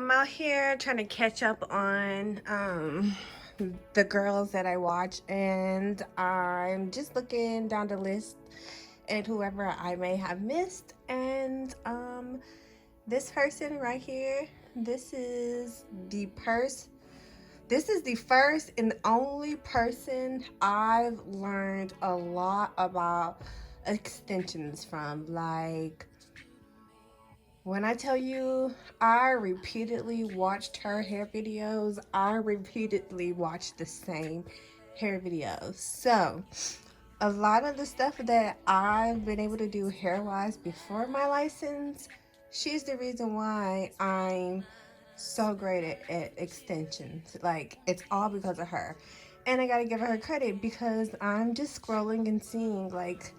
I'm out here trying to catch up on the girls that I watch, and I'm just looking down the list and whoever I may have missed. And this person right here, this is the first and only person I've learned a lot about extensions from. Like, when I tell you, I repeatedly watched her hair videos, I repeatedly watched the same hair videos. So, a lot of the stuff that I've been able to do hair-wise before my license, she's the reason why I'm so great at extensions. Like, it's all because of her. And I gotta give her credit because I'm just scrolling and seeing, like,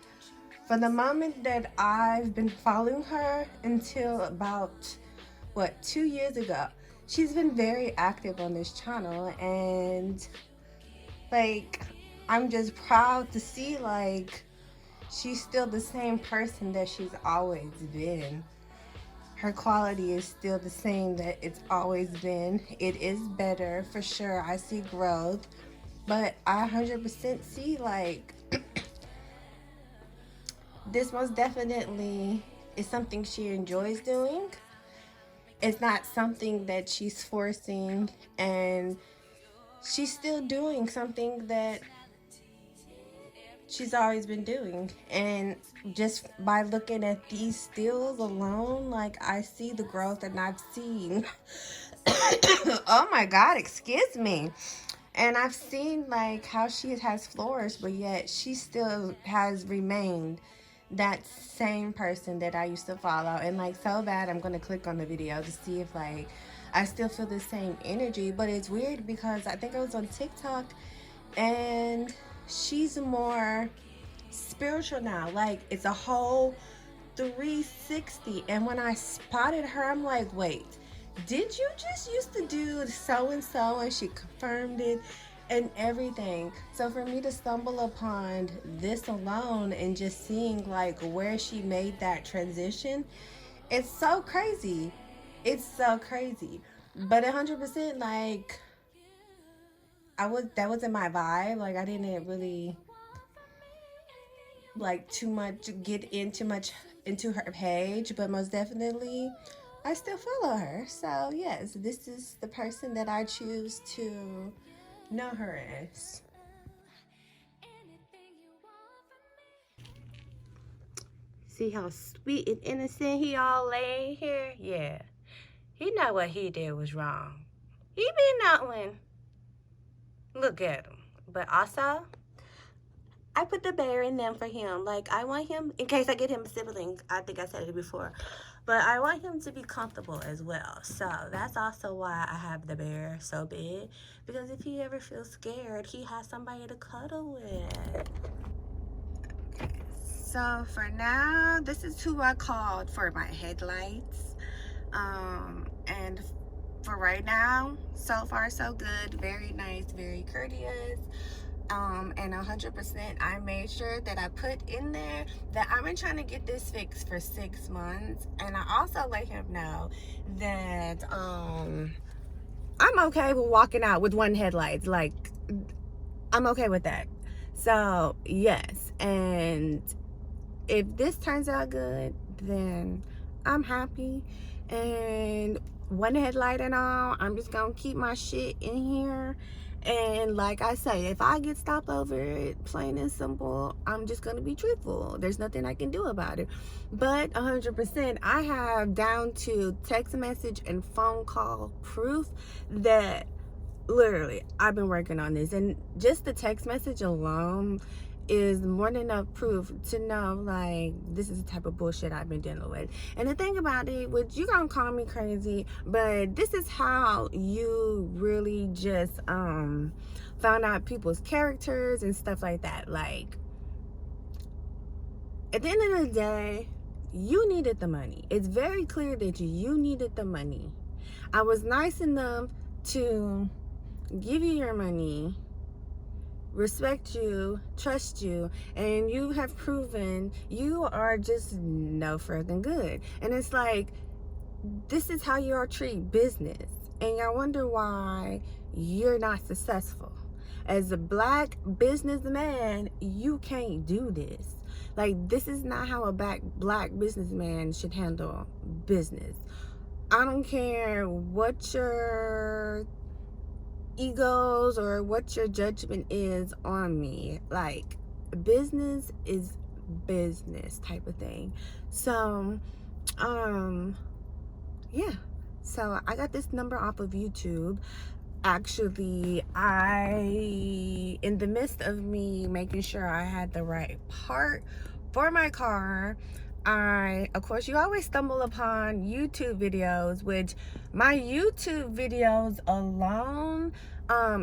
from the moment that I've been following her until about, what, 2 years ago, she's been very active on this channel. And, like, I'm just proud to see, like, she's still the same person that she's always been. Her quality is still the same that it's always been. It is better, for sure. I see growth. But I 100% see, like, this most definitely is something she enjoys doing. It's not something that she's forcing, and she's still doing something that she's always been doing. And just by looking at these stills alone, like, I see the growth that I've seen. Oh my God, excuse me. And I've seen, like, how she has flourished, but yet she still has remained that same person that I used to follow. And, like, so bad I'm gonna click on the video to see if, like, I still feel the same energy. But it's weird because I think I was on TikTok and she's more spiritual now. Like, it's a whole 360. And when I spotted her, I'm like, wait, did you just used to do so and so? And she confirmed it and everything. So for me to stumble upon this alone and just seeing, like, where she made that transition, it's so crazy. It's so crazy. But 100%, like, that wasn't my vibe. Like, I didn't really like too much get into her page, but most definitely I still follow her. So yes, this is the person that I choose to know her as. See how sweet and innocent he all lay here? Yeah. He know what he did was wrong. He be knowing. Look at him. But also, I put the bear in them for him. Like, I want him, in case I get him a sibling, I think I said it before, but I want him to be comfortable as well. So that's also why I have the bear so big, because if he ever feels scared, he has somebody to cuddle with. So for now, this is who I called for my headlights. And for right now, so far so good. Very nice, very courteous. And 100% I made sure that I put in there that I've been trying to get this fixed for 6 months. And I also let him know that I'm okay with walking out with one headlight. Like, I'm okay with that. So yes, and if this turns out good, then I'm happy. And one headlight and all, I'm just gonna keep my shit in here. And like I say, if I get stopped over it, plain and simple, I'm just gonna be truthful. There's nothing I can do about it. But 100%, I have down to text message and phone call proof that literally I've been working on this. And just the text message alone is more than enough proof to know, like, this is the type of bullshit I've been dealing with. And the thing about it, which you gonna call me crazy, but this is how you really just found out people's characters and stuff like that. Like, at the end of the day, you needed the money. It's very clear that you needed the money. I was nice enough to give you your money, respect you, trust you, and you have proven you are just no further good. And it's like, this is how y'all treat business, and I wonder why you're not successful. As a black businessman, you can't do this. Like, this is not how a black businessman should handle business. I don't care what your egos or what your judgment is on me. Like, business is business type of thing. So, yeah. So I got this number off of YouTube. Actually, in the midst of me making sure I had the right part for my car, of course, you always stumble upon YouTube videos, which my YouTube videos alone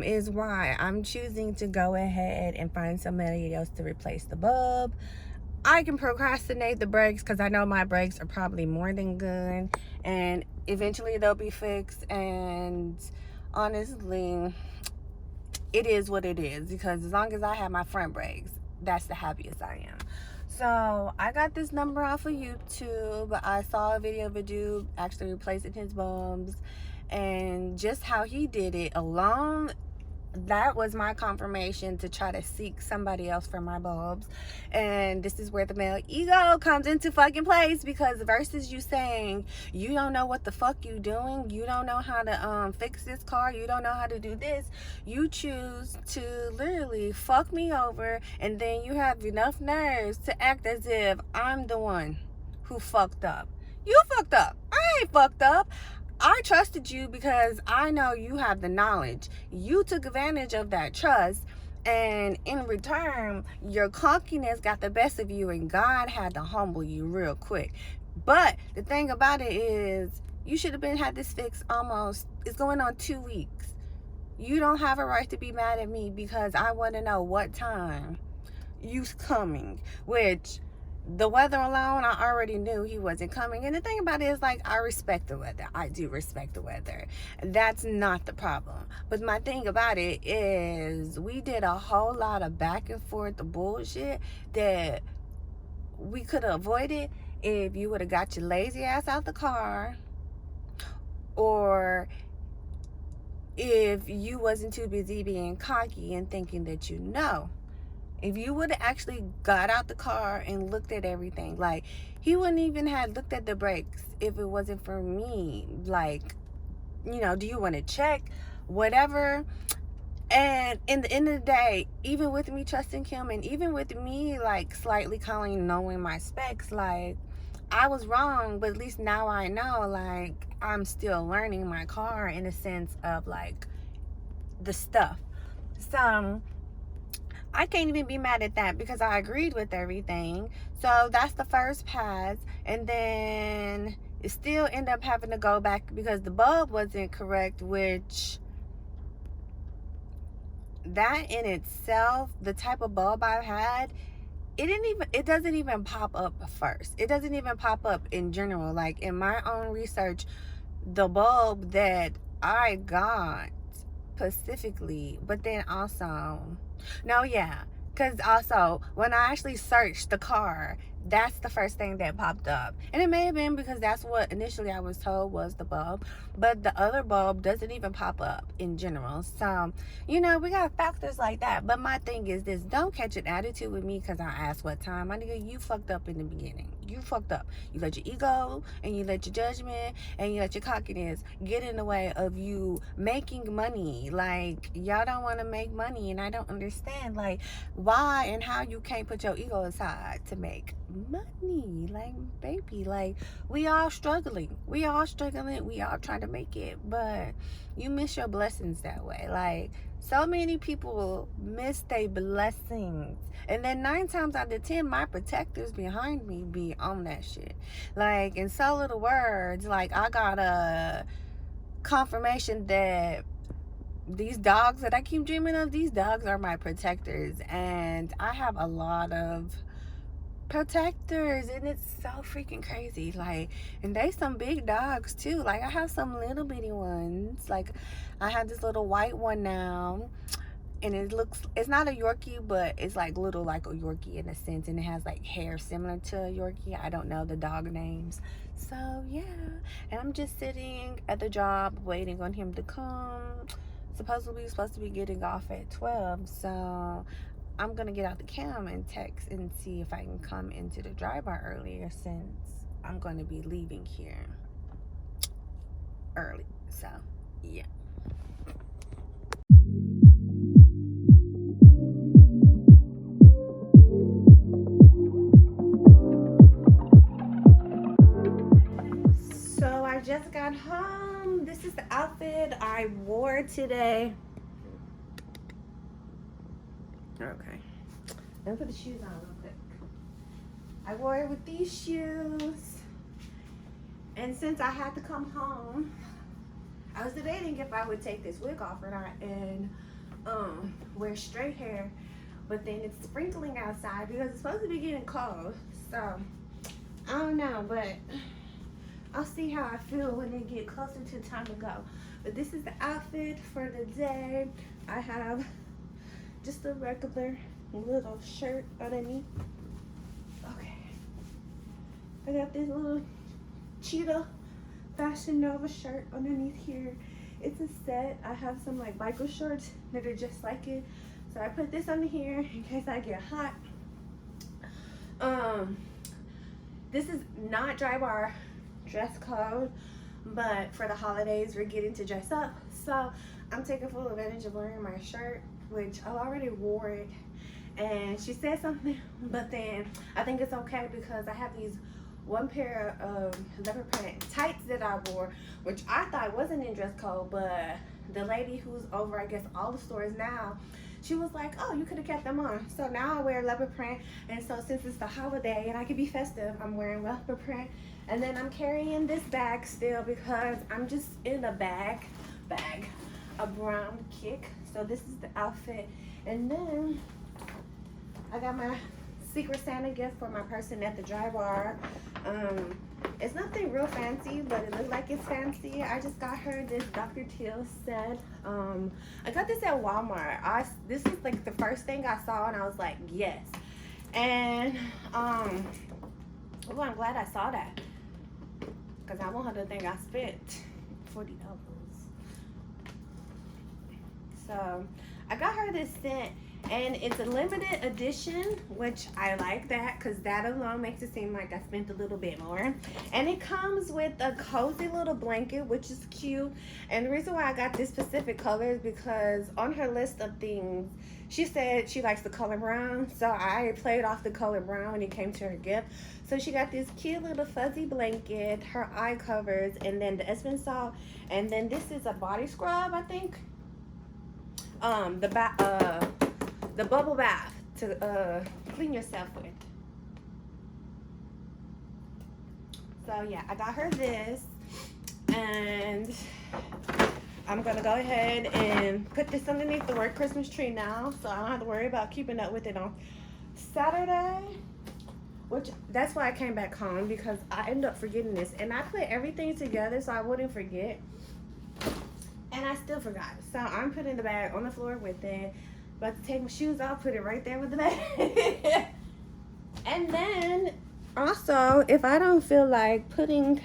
is why I'm choosing to go ahead and find somebody else to replace the bulb. I can procrastinate the brakes because I know my brakes are probably more than good, and eventually they'll be fixed. And honestly, it is what it is, because as long as I have my front brakes, that's the happiest I am. So I got this number off of YouTube. I saw a video of a dude actually replacing his bulbs, and just how he did it alone, that was my confirmation to try to seek somebody else for my bulbs. And this is where the male ego comes into fucking place, because versus you saying you don't know what the fuck you doing, you don't know how to fix this car, you don't know how to do this, you choose to literally fuck me over, and then you have enough nerves to act as if I'm the one who fucked up. You fucked up. I ain't fucked up. I trusted you because I know you have the knowledge. You took advantage of that trust, and in return, your cockiness got the best of you, and God had to humble you real quick. But the thing about it is, you should have had this fixed it's going on 2 weeks. You don't have a right to be mad at me because I want to know what time you's coming, which the weather alone, I already knew he wasn't coming. And the thing about it is, like, I respect the weather. I do respect the weather. That's not the problem. But my thing about it is, we did a whole lot of back and forth bullshit that we could have avoided if you would have got your lazy ass out the car, or if you wasn't too busy being cocky and thinking that you know. If you would have actually got out the car and looked at everything, like, he wouldn't even have looked at the brakes if it wasn't for me. Like, you know, do you want to check? Whatever. And in the end of the day, even with me trusting him, and even with me, like, slightly knowing my specs, like, I was wrong, but at least now I know, like, I'm still learning my car in a sense of, like, the stuff. So I can't even be mad at that because I agreed with everything. So that's the first pass. And then it still ended up having to go back because the bulb wasn't correct, which, that in itself, the type of bulb I had, it doesn't even pop up first. It doesn't even pop up in general. Like, in my own research, the bulb that I got specifically, but then also, no, yeah, because also when I actually searched the car, that's the first thing that popped up. And it may have been because that's what initially I was told was the bulb, but the other bulb doesn't even pop up in general. So, you know, we got factors like that. But my thing is this: don't catch an attitude with me because I asked what time. My nigga, you fucked up in the beginning. You fucked up. You let your ego and you let your judgment and you let your cockiness get in the way of you making money. Like, y'all don't want to make money, and I don't understand, like, why and how you can't put your ego aside to make money. Like, baby, like, we all struggling. We all trying to make it, but you miss your blessings that way. Like, so many people miss their blessings, and then 9 times out of 10, my protectors behind me be on that shit. Like, in so little words, like, I got a confirmation that these dogs that I keep dreaming of, these dogs are my protectors. And I have a lot of protectors, and it's so freaking crazy. Like, and they some big dogs too. Like, I have some little bitty ones. Like, I have this little white one now, and it's not a Yorkie, but it's like little like a Yorkie in a sense, and it has like hair similar to a Yorkie. I don't know the dog names. So yeah, and I'm just sitting at the job waiting on him to come. Supposedly supposed to be getting off at 12, so I'm gonna get out the cam and text and see if I can come into the drive-by earlier, since I'm gonna be leaving here early. So yeah. So I just got home. This is the outfit I wore today. Okay. Let me put the shoes on real quick. I wore it with these shoes. And since I had to come home, I was debating if I would take this wig off or not and wear straight hair. But then it's sprinkling outside because it's supposed to be getting cold. So I don't know, but I'll see how I feel when it get closer to time to go. But this is the outfit for the day. I have just a regular little shirt underneath. Okay. I got this little cheetah Fashion Nova shirt underneath here. It's a set. I have some like biker shorts that are just like it. So I put this under here in case I get hot. This is not dry bar dress code, but for the holidays we're getting to dress up, so I'm taking full advantage of wearing my shirt, which I already wore it, and she said something, but then I think it's okay because I have these one pair of leopard print tights that I wore, which I thought wasn't in dress code, but the lady who's over, I guess, all the stores now, she was like, oh, you could have kept them on. So now I wear leopard print, and so since it's the holiday and I can be festive, I'm wearing leopard print. And then I'm carrying this bag still because I'm just in a bag, a brown kick. So this is the outfit. And then I got my Secret Santa gift for my person at the dry bar. It's nothing real fancy, but it looks like it's fancy. I just got her this Dr. Teal set. I got this at Walmart. This was like the first thing I saw, and I was like, yes. And oh, I'm glad I saw that, because I want her to think I spent $40. So I got her this scent, and it's a limited edition, which I like that because that alone makes it seem like I spent a little bit more. And it comes with a cozy little blanket, which is cute. And the reason why I got this specific color is because on her list of things, she said she likes the color brown, so I played off the color brown when it came to her gift. So she got this cute little fuzzy blanket, her eye covers, and then the Epsom salt, and then this is a body scrub, I think. The bubble bath to clean yourself with. So yeah, I got her this, and I'm gonna go ahead and put this underneath the work Christmas tree now, so I don't have to worry about keeping up with it on Saturday. Which, that's why I came back home, because I ended up forgetting this, and I put everything together so I wouldn't forget, and I still forgot. So I'm putting the bag on the floor with it. About to take my shoes off, put it right there with the bag. And then also, if I don't feel like putting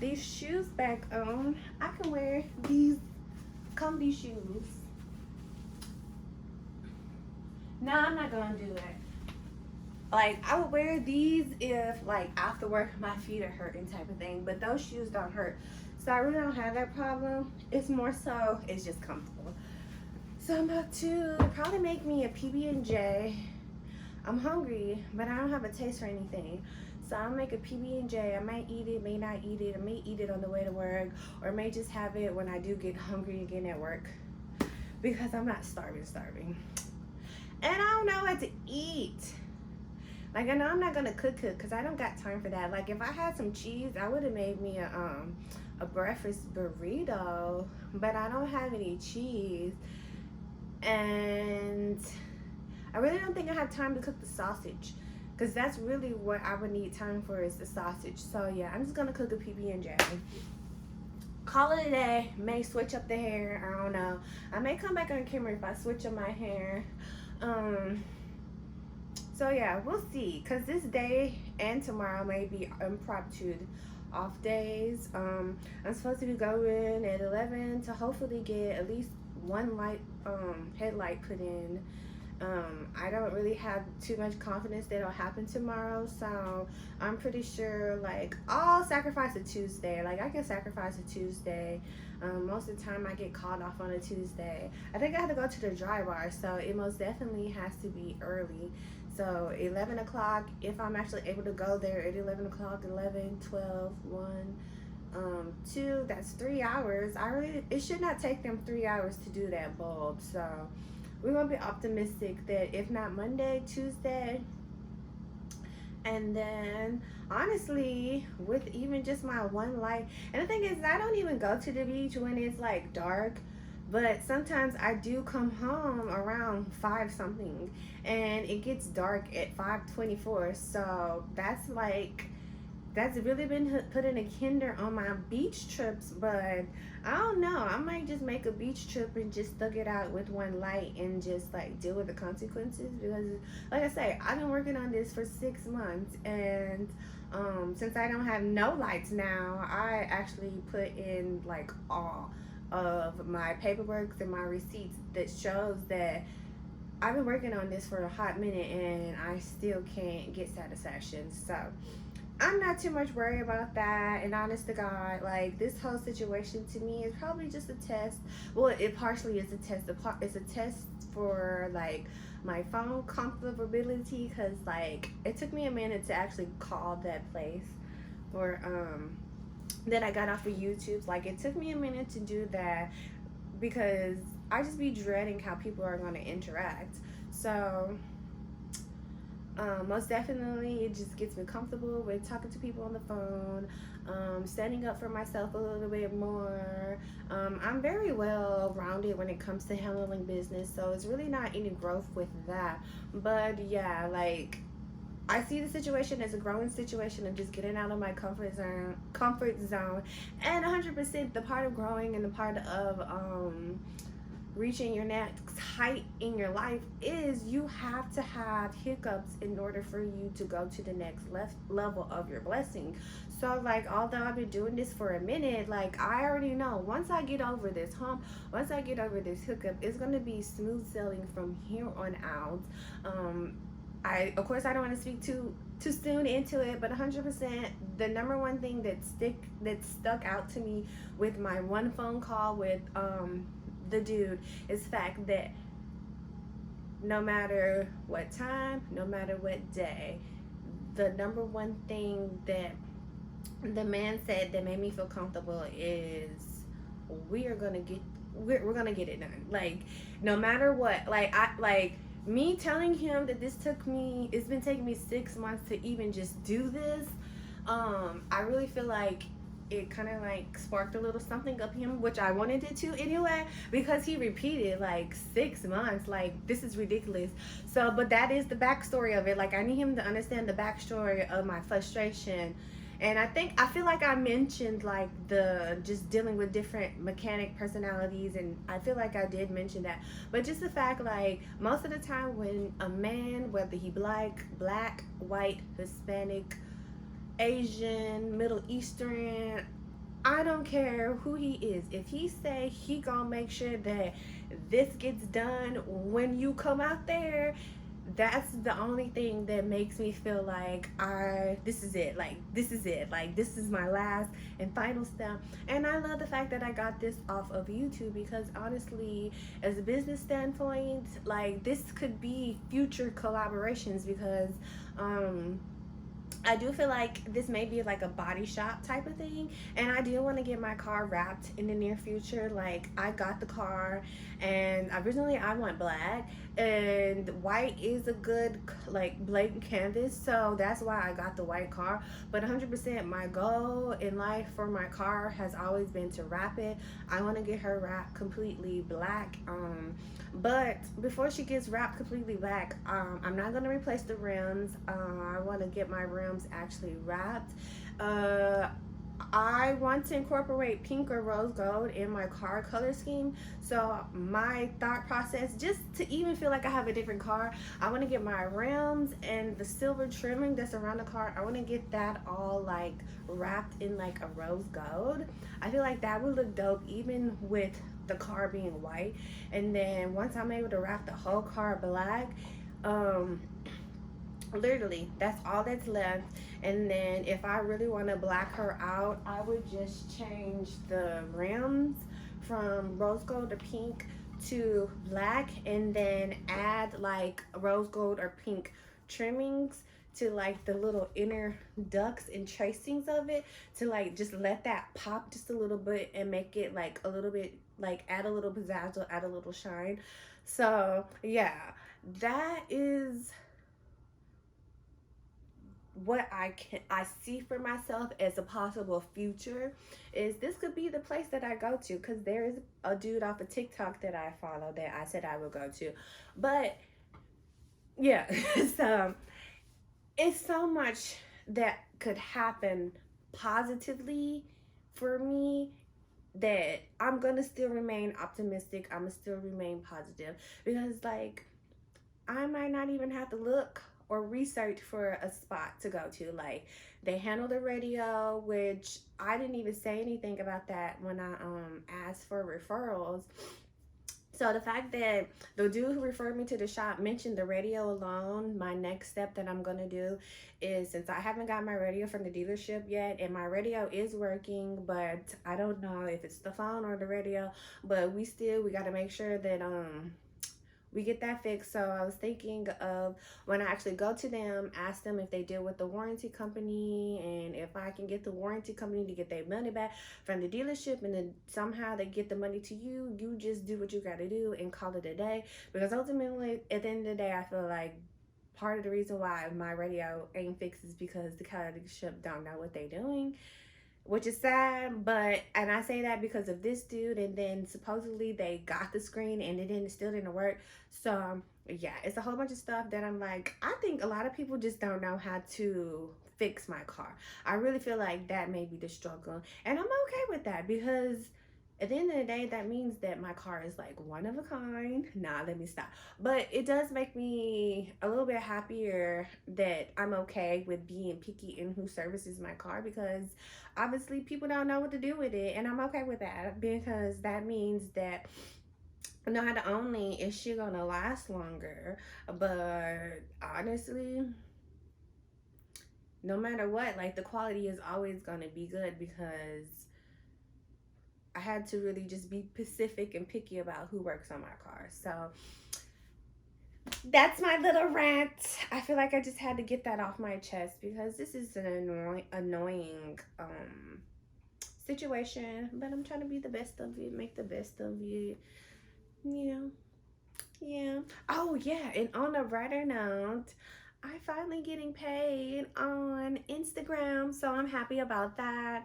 these shoes back on, I can wear these comfy shoes. No, I'm not gonna do it. Like, I would wear these if, like, after work my feet are hurting type of thing, but those shoes don't hurt. So I really don't have that problem. It's more so, it's just comfortable. So I'm about to probably make me a PB&J. I'm hungry, but I don't have a taste for anything. So I'll make a PB&J. I might eat it, may not eat it. I may eat it on the way to work, or I may just have it when I do get hungry again at work, because I'm not starving. And I don't know what to eat. Like, I know I'm not gonna cook because I don't got time for that. Like, if I had some cheese, I would have made me a breakfast burrito, but I don't have any cheese, and I really don't think I have time to cook the sausage, because that's really what I would need time for, is the sausage. So yeah, I'm just gonna cook a PB&J. call it a day. May switch up the hair. I don't know. I may come back on camera if I switch up my hair. So yeah, we'll see. Cause this day and tomorrow may be impromptu off days. I'm supposed to be going at 11 to hopefully get at least one light headlight put in. I don't really have too much confidence that it'll happen tomorrow, so I'm pretty sure like I'll sacrifice a Tuesday. Like I can sacrifice a Tuesday. Most of the time I get called off on a Tuesday. I think I have to go to the dry bar, so it most definitely has to be early. So 11 o'clock, if I'm actually able to go there at 11 o'clock, 11, 12, 1, 2, that's 3 hours. It should not take them 3 hours to do that bulb. So we're gonna be optimistic that if not Monday, Tuesday. And then honestly, with even just my one light, and the thing is I don't even go to the beach when it's like dark, but sometimes I do come home around 5 something and it gets dark at 5:24. So that's really been putting a hinder on my beach trips. But I don't know, I might just make a beach trip and just thug it out with one light and just like deal with the consequences, because like I say, I've been working on this for 6 months, and since I don't have no lights now, I actually put in like all of my paperwork and my receipts that shows that I've been working on this for a hot minute and I still can't get satisfaction. So I'm not too much worried about that, and honest to God, like this whole situation to me is probably just a test. Well, it partially is a test. It's a test for like my phone comfortability, because like it took me a minute to actually call that place for that I got off of YouTube. Like it took me a minute to do that because I just be dreading how people are going to interact. So most definitely it just gets me comfortable with talking to people on the phone, standing up for myself a little bit more. I'm very well rounded when it comes to handling business, so it's really not any growth with that. But yeah, like I see the situation as a growing situation of just getting out of my comfort zone, and 100% the part of growing and the part of reaching your next height in your life is you have to have hiccups in order for you to go to the next level of your blessing. So like, although I've been doing this for a minute, like I already know once I get over this hump, once I get over this hiccup, it's going to be smooth sailing from here on out. Of course I don't want to speak too soon into it, but 100% the number one thing that stuck out to me with my one phone call with the dude is the fact that no matter what time, no matter what day, the number one thing that the man said that made me feel comfortable is we're gonna get it done. Like no matter what, me telling him that it's been taking me 6 months to even just do this. I really feel like it kind of like sparked a little something up him, which I wanted it to anyway, because he repeated like 6 months. Like this is ridiculous. So, but that is the backstory of it. Like I need him to understand the backstory of my frustration. And I feel like I mentioned like the just dealing with different mechanic personalities, and I feel like I did mention that. But just the fact, like most of the time when a man, whether he black, white, Hispanic, Asian, Middle Eastern, I don't care who he is, if he say he gonna make sure that this gets done when you come out there, that's the only thing that makes me feel like this is it, like this is my last and final step. And I love the fact that I got this off of YouTube, because honestly, as a business standpoint, like this could be future collaborations, because I do feel like this may be like a body shop type of thing, and I do want to get my car wrapped in the near future. Like I got the car, and originally I want black, and white is a good like blatant canvas, so that's why I got the white car. But 100% my goal in life for my car has always been to wrap it. I want to get her wrapped completely black. But before she gets wrapped completely black, I'm not going to replace the rims. I want to get my rims actually wrapped. I want to incorporate pink or rose gold in my car color scheme. So my thought process, just to even feel like I have a different car, I want to get my rims and the silver trimming that's around the car. I want to get that all like wrapped in like a rose gold. I feel like that would look dope even with the car being white. And then once I'm able to wrap the whole car black, um literally that's all that's left. And then if I really want to black her out, I would just change the rims from rose gold to pink to black, and then add like rose gold or pink trimmings to like the little inner ducts and tracings of it, to like just let that pop just a little bit and make it like a little bit, like add a little pizzazzle, add a little shine. So yeah, that is what I see for myself as a possible future. Is this could be the place that I go to, because there is a dude off of TikTok that I follow that I said I would go to. But yeah, so it's so much that could happen positively for me that I'm gonna still remain optimistic. I'm gonna still remain positive, because like I might not even have to look or research for a spot to go to. Like, they handle the radio, which I didn't even say anything about that when I asked for referrals. So the fact that the dude who referred me to the shop mentioned the radio alone, my next step that I'm gonna do is, since I haven't got my radio from the dealership yet, and my radio is working, but I don't know if it's the phone or the radio, but we gotta make sure that we get that fixed. So I was thinking of, when I actually go to them, ask them if they deal with the warranty company, and if I can get the warranty company to get their money back from the dealership, and then somehow they get the money to you. You just do what you got to do and call it a day. Because ultimately, at the end of the day, I feel like part of the reason why my radio ain't fixed is because the dealership don't know what they're doing, which is sad. But, and I say that because of this dude, and then supposedly they got the screen and still didn't work. So yeah, it's a whole bunch of stuff that I'm like, I think a lot of people just don't know how to fix my car. I really feel like that may be the struggle, and I'm okay with that, because at the end of the day, that means that my car is like one of a kind. Nah, let me stop. But it does make me a little bit happier that I'm okay with being picky in who services my car, because obviously people don't know what to do with it, and I'm okay with that, because that means that not only is she gonna last longer, but honestly, no matter what, like, the quality is always gonna be good, because I had to really just be specific and picky about who works on my car. So that's my little rant. I feel like I just had to get that off my chest, because this is an annoying situation, but I'm trying to be the best of it, make the best of it. Yeah. Oh yeah, and on a brighter note, I finally getting paid on Instagram, so I'm happy about that.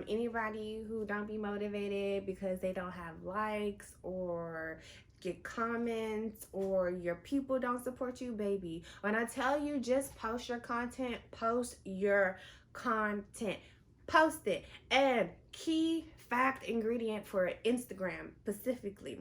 Anybody who don't be motivated because they don't have likes or get comments, or your people don't support you, baby, when I tell you, just post your content, post your content, post it. And key fact ingredient for Instagram specifically,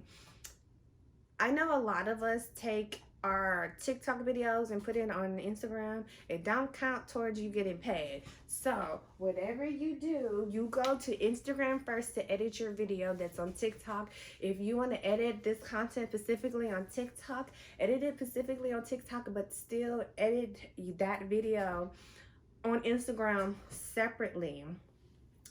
I know a lot of us take our TikTok videos and put it on Instagram. It don't count towards you getting paid. So whatever you do, you go to Instagram first to edit your video that's on TikTok. If you want to edit this content specifically on TikTok, edit it specifically on TikTok, but still edit that video on Instagram separately.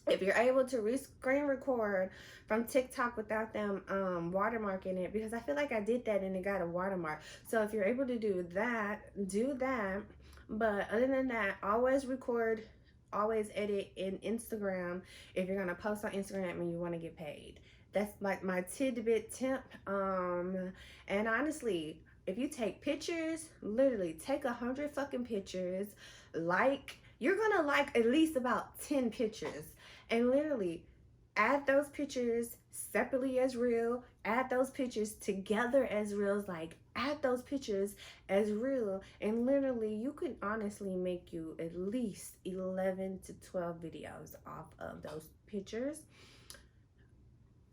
If you're able to screen record from TikTok without them watermarking it, because I feel like I did that and it got a watermark. So if you're able to do that, do that. But other than that, always record, always edit in Instagram if you're gonna post on Instagram and you want to get paid. That's like my tidbit tip. And honestly, if you take pictures, literally take 100 fucking pictures, you're gonna like at least about 10 pictures, and literally add those pictures separately as reel, add those pictures together as reels, like add those pictures as real, and literally you can honestly make you at least 11 to 12 videos off of those pictures.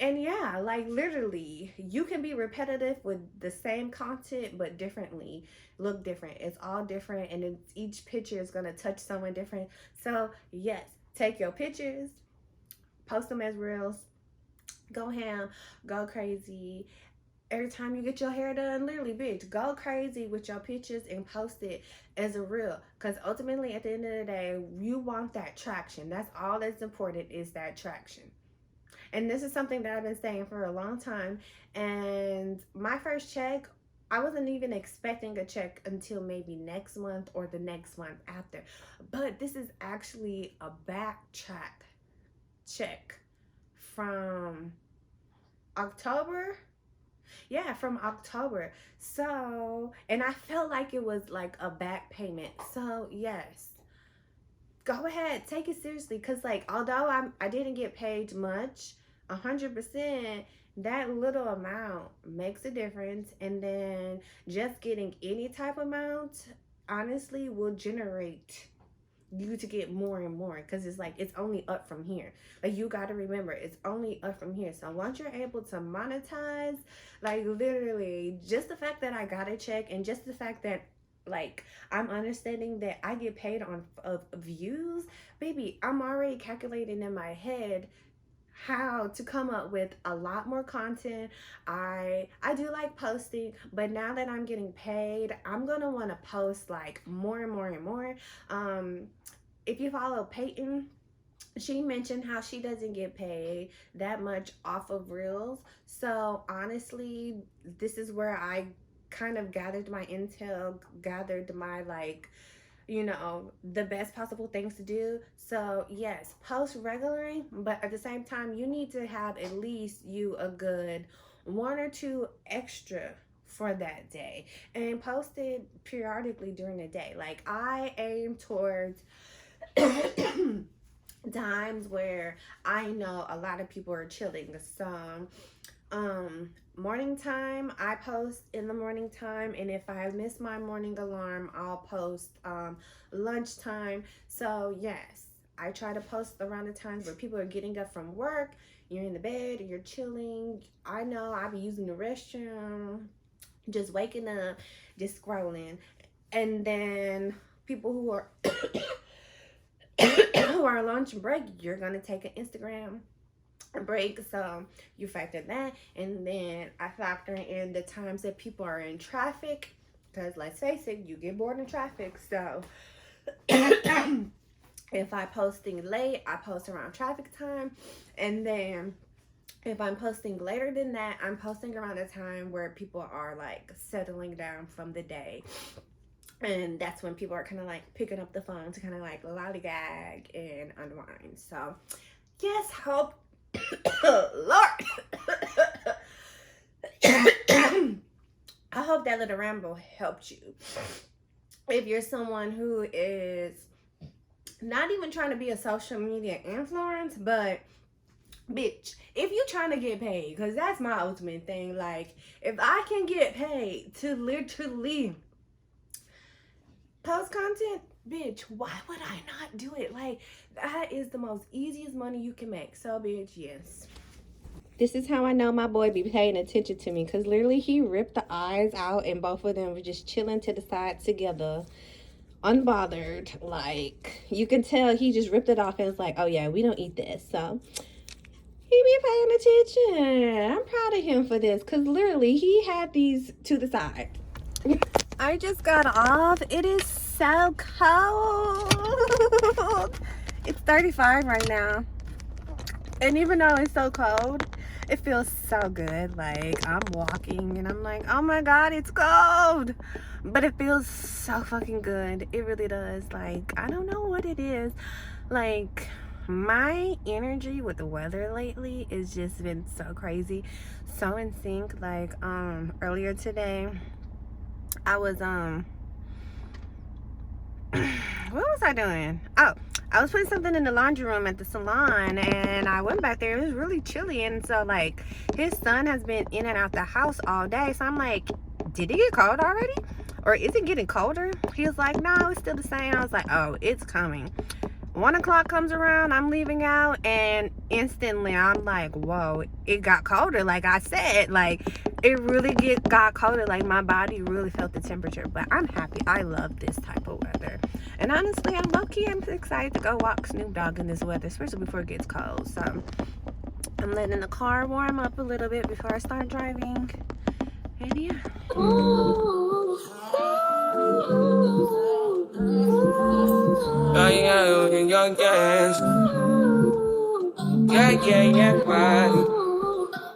And yeah, like literally you can be repetitive with the same content but differently, look different. It's all different, and it's, each picture is going to touch someone different. So yes, take your pictures, post them as reels, go ham, go crazy. Every time you get your hair done, literally, bitch, go crazy with your pictures and post it as a reel. Because ultimately, at the end of the day, you want that traction. That's all that's important, is that traction. And this is something that I've been saying for a long time. And my first check, I wasn't even expecting a check until maybe next month or the next month after. But this is actually a backtrack check from October. Yeah, from October. So, and I felt like it was like a back payment. So yes, go ahead, take it seriously. Because like, although I didn't get paid much, 100%, that little amount makes a difference. And then just getting any type of amount honestly will generate you to get more and more, because it's like, it's only up from here. Like, you got to remember, it's only up from here. So once you're able to monetize, like literally just the fact that I got a check, and just the fact that like I'm understanding that I get paid on of views, baby, I'm already calculating in my head how to come up with a lot more content. I do like posting, but now that I'm getting paid, I'm gonna want to post like more and more and more. If you follow Peyton, she mentioned how she doesn't get paid that much off of reels. So honestly, this is where I kind of gathered my intel, gathered my like, you know, the best possible things to do. So yes, post regularly, but at the same time, you need to have at least you a good 1 or 2 extra for that day, and post it periodically during the day. Like, I aim towards times where I know a lot of people are chilling. So morning time, I post in the morning time, and if I miss my morning alarm, I'll post lunchtime. So yes, I try to post around the times where people are getting up from work, you're in the bed, you're chilling. I know I'll be using the restroom, just waking up, just scrolling. And then people who are who are on lunch break, you're gonna take an Instagram break, so you factor that. And then I factor in the times that people are in traffic, because let's face it, you get bored in traffic. So if I posting late, I post around traffic time. And then if I'm posting later than that, I'm posting around the time where people are like settling down from the day. And that's when people are kind of like picking up the phone to kind of like lollygag and unwind. So yes, hope Lord. I hope that little ramble helped you. If you're someone who is not even trying to be a social media influencer, but bitch, if you're trying to get paid, because that's my ultimate thing. Like, if I can get paid to literally post content, bitch, why would I not do it? Like, that is the most easiest money you can make. So bitch, yes. This is how I know my boy be paying attention to me, because literally he ripped the eyes out and both of them were just chilling to the side together, unbothered. Like, you can tell he just ripped it off and was like, oh yeah, we don't eat this. So he be paying attention. I'm proud of him for this, because literally he had these to the side. I just got off. It is so cold. It's 35 right now. And even though it's so cold, it feels so good. Like, I'm walking and I'm like, oh my God, it's cold. But it feels so fucking good. It really does. Like, I don't know what it is. Like, my energy with the weather lately has just been so crazy. So in sync. Like, earlier today, I was, what was I doing? Oh, I was putting something in the laundry room at the salon, and I went back there. It was really chilly, and so like his son has been in and out the house all day. So I'm like, did it get cold already, or is it getting colder? He was like, no, it's still the same. I was like, oh, it's coming. 1 o'clock comes around, I'm leaving out, and instantly I'm like, whoa, it got colder. Like I said, like it really got colder. Like my body really felt the temperature. But I'm happy. I love this type of weather. And honestly, I'm low-key, I'm excited to go walk Snoop Dogg in this weather, especially before it gets cold. So I'm letting the car warm up a little bit before I start driving. And yeah. Yeah, yeah, yeah, yeah, yeah,